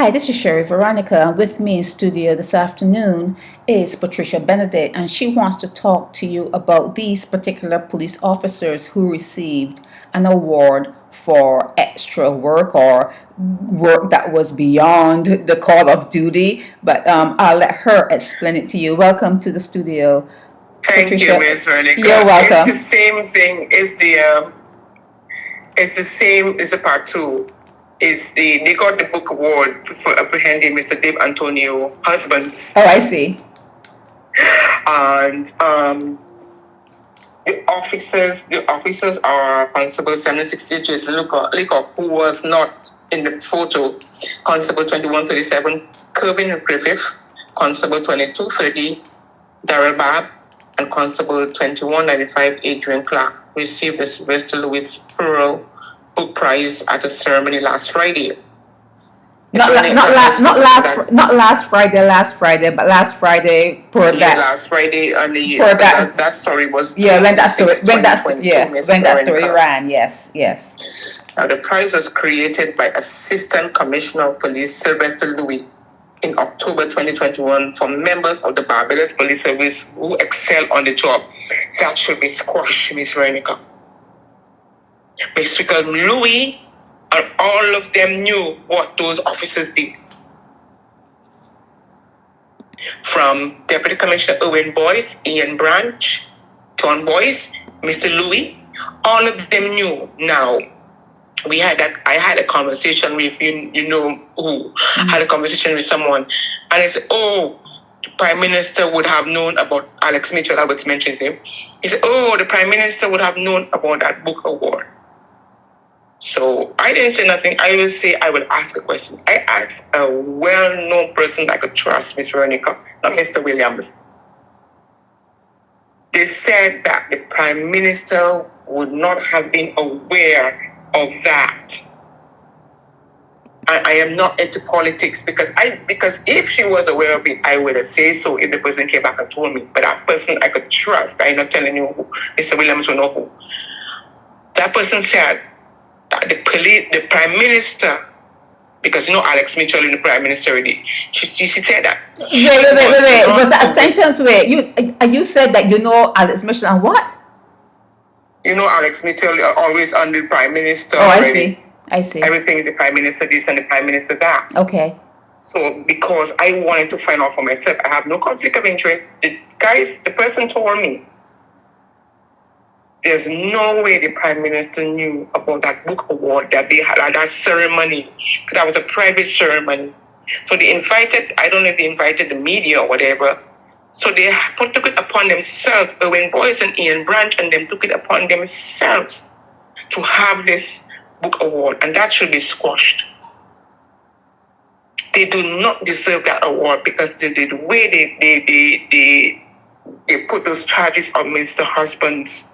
Hi, this is Sherry Veronica, and with me in studio this afternoon is Patricia Benedict, and she wants to talk to you about these particular police officers who received an award for extra work or work that was beyond the call of duty. But I'll let her explain it to you. Welcome to the studio, Thank Patricia. you, Ms. Veronica. You're welcome. It's the same thing. It's the same as the part two. They got the book award for apprehending Mr. Dave Antonio husbands. Oh, I see. And the officers are Constable 760 Jason Leacock, who was not in the photo, Constable 2137 Kervin Griffith, Constable 2230 Darrell Babb, and Constable 2195 Adrian Clarke received the Sylvester Lewis Pearl Book Prize at a ceremony last Friday. Not last Friday, but last Friday for that. Last Friday, and that story was when that story ran. Yes. Now the prize was created by Assistant Commissioner of Police Sylvester Louis in October 2021 for members of the Barbados Police Service who excel on the job. That should be squashed, Ms. Veronica. Mr. Louis and all of them knew what those officers did. From Deputy Commissioner Owen Boyce, Ian Branch, John Boyce, Mr. Louis, all of them knew now. I had a conversation with, you know who, had a conversation with someone, and I said, the Prime Minister would have known about Alex Mitchell, Albert's mentioned his name. He said, the Prime Minister would have known about that book award. So I didn't say nothing. I would ask a question. I asked a well-known person I could trust, Ms. Veronica, not Mr. Williams. They said that the Prime Minister would not have been aware of that. I am not into politics because if she was aware of it, I would have said so if the person came back and told me. But that person I could trust. I'm not telling you who. Mr. Williams will know who. That person said that the Prime Minister, because you know Alex Mitchell is the Prime Minister already. She said that. Wait. Was that a sentence where you said that you know Alex Mitchell and what? You know Alex Mitchell are always under the Prime Minister. Oh, already. I see. Everything is the Prime Minister this and the Prime Minister that. Okay. So because I wanted to find out for myself, I have no conflict of interest. The person told me there's no way the Prime Minister knew about that book award that they had at that ceremony. That was a private ceremony. So they invited, I don't know if they invited the media or whatever. So they took it upon themselves, Owen Boyce and Ian Branch, and them took it upon themselves to have this book award, and that should be squashed. They do not deserve that award because the way they put those charges on Mr. Husbands.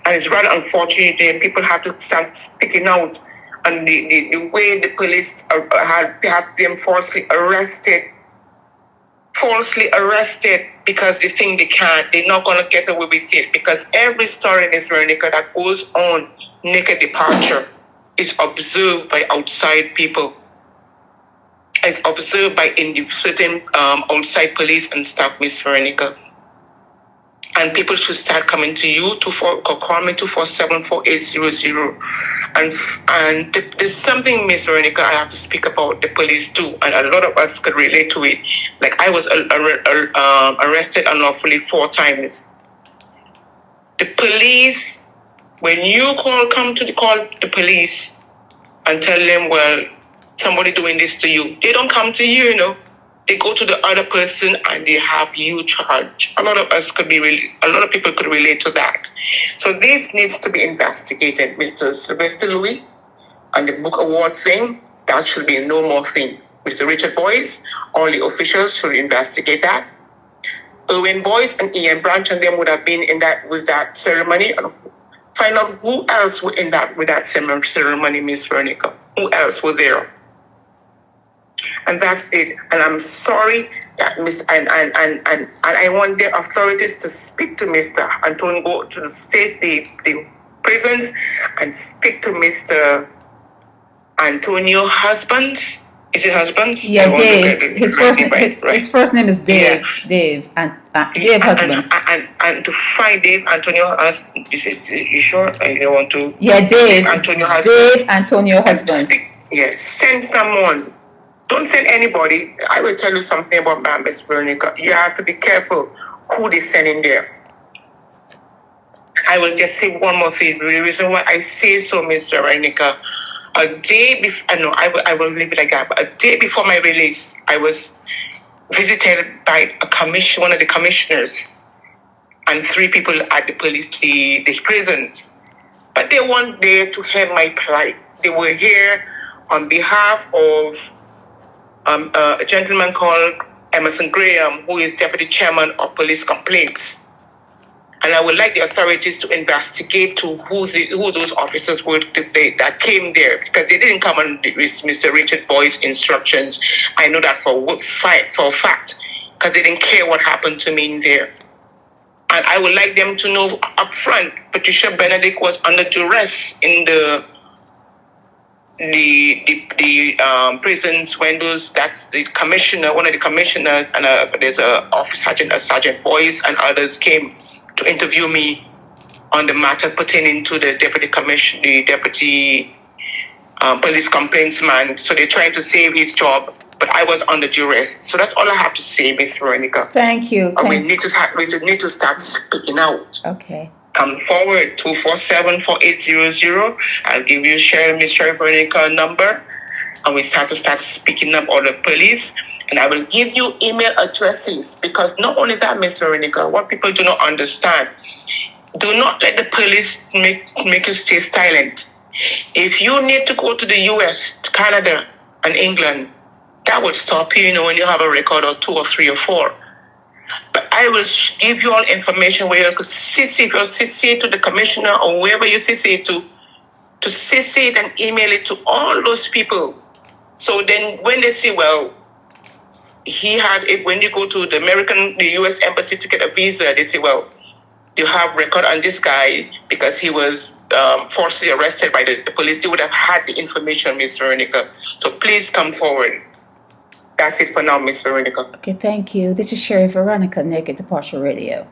And it's rather unfortunate that people have to start speaking out. And the way the police have them falsely arrested because they think they're not going to get away with it. Because every story in this Veronica that goes on naked departure is observed by outside people. It's observed by certain outside police and staff, Miss Veronica. And people should start coming to you, call me 247-4800. And there's something, Miss Veronica, I have to speak about the police too, and a lot of us could relate to it. Like I was arrested unlawfully 4 times. The police, when you come to call the police and tell them, well, somebody doing this to you, they don't come to you, you know. They go to the other person and they have you charged. A lot of people could relate to that. So this needs to be investigated, Mr. Sylvester Louis, and the book award thing. That should be a no more thing. Mr. Richard Boyce, all the officials should investigate that. Owen Boyce and Ian Branch and them would have been with that ceremony. Find out who else were with that ceremony, Miss Veronica. Who else were there? And that's it. And I'm sorry that and I want the authorities to speak to Mr. Antonio, go to the state, the prisons, and speak to Mr. Antonio husband Is it husbands? I Yeah, want to Dave. get it His right, first right, right. his first name is Dave. Yeah. Dave Dave husbands. And to find Dave Antonio as you sure? I don't want to. Yeah, Dave Antonio husbands. Dave Antonio husbands. Yes, send someone. Don't send anybody. I will tell you something about Miss Veronica. You have to be careful who they send in there. I will just say one more thing. The reason why I say so, Miss Veronica, a day before, I will leave it like that. But a day before my release, I was visited by one of the commissioners, and 3 people at the police, the prisons. But they weren't there to hear my plight. They were here on behalf of a gentleman called Emerson Graham, who is deputy chairman of police complaints. And I would like the authorities to investigate to who those officers were that came there, because they didn't come on with Mr. Richard Boyd's instructions. I know that for a fact, because they didn't care what happened to me in there. And I would like them to know up front, Patricia Benedict was under duress in the prisons when that's the commissioner, one of the commissioners, and there's a Sergeant Boyce and others came to interview me on the matter pertaining to the deputy police complaints man. So they're trying to save his job, but I was under duress. So that's all I have to say, Miss Veronica. Thank you. We need to start speaking out. Okay. Come forward, 247-4800. I'll give you Miss Sherry Veronica number, and we start speaking up all the police. And I will give you email addresses, because not only that, Miss Veronica, what people do not understand, do not let the police make you stay silent. If you need to go to the US, Canada, and England, that would stop you, when you have a record or 2 or 3 or 4. But I will give you all information where you could CC to the commissioner or whoever you CC to CC it and email it to all those people. So then when they see, well, when you go to the US embassy to get a visa, they say, well, you have record on this guy because he was falsely arrested by the police. They would have had the information, Miss Veronica. So please come forward. That's it for now, Miss Veronica. Okay, thank you. This is Sherry Veronica, Naked Departure Radio.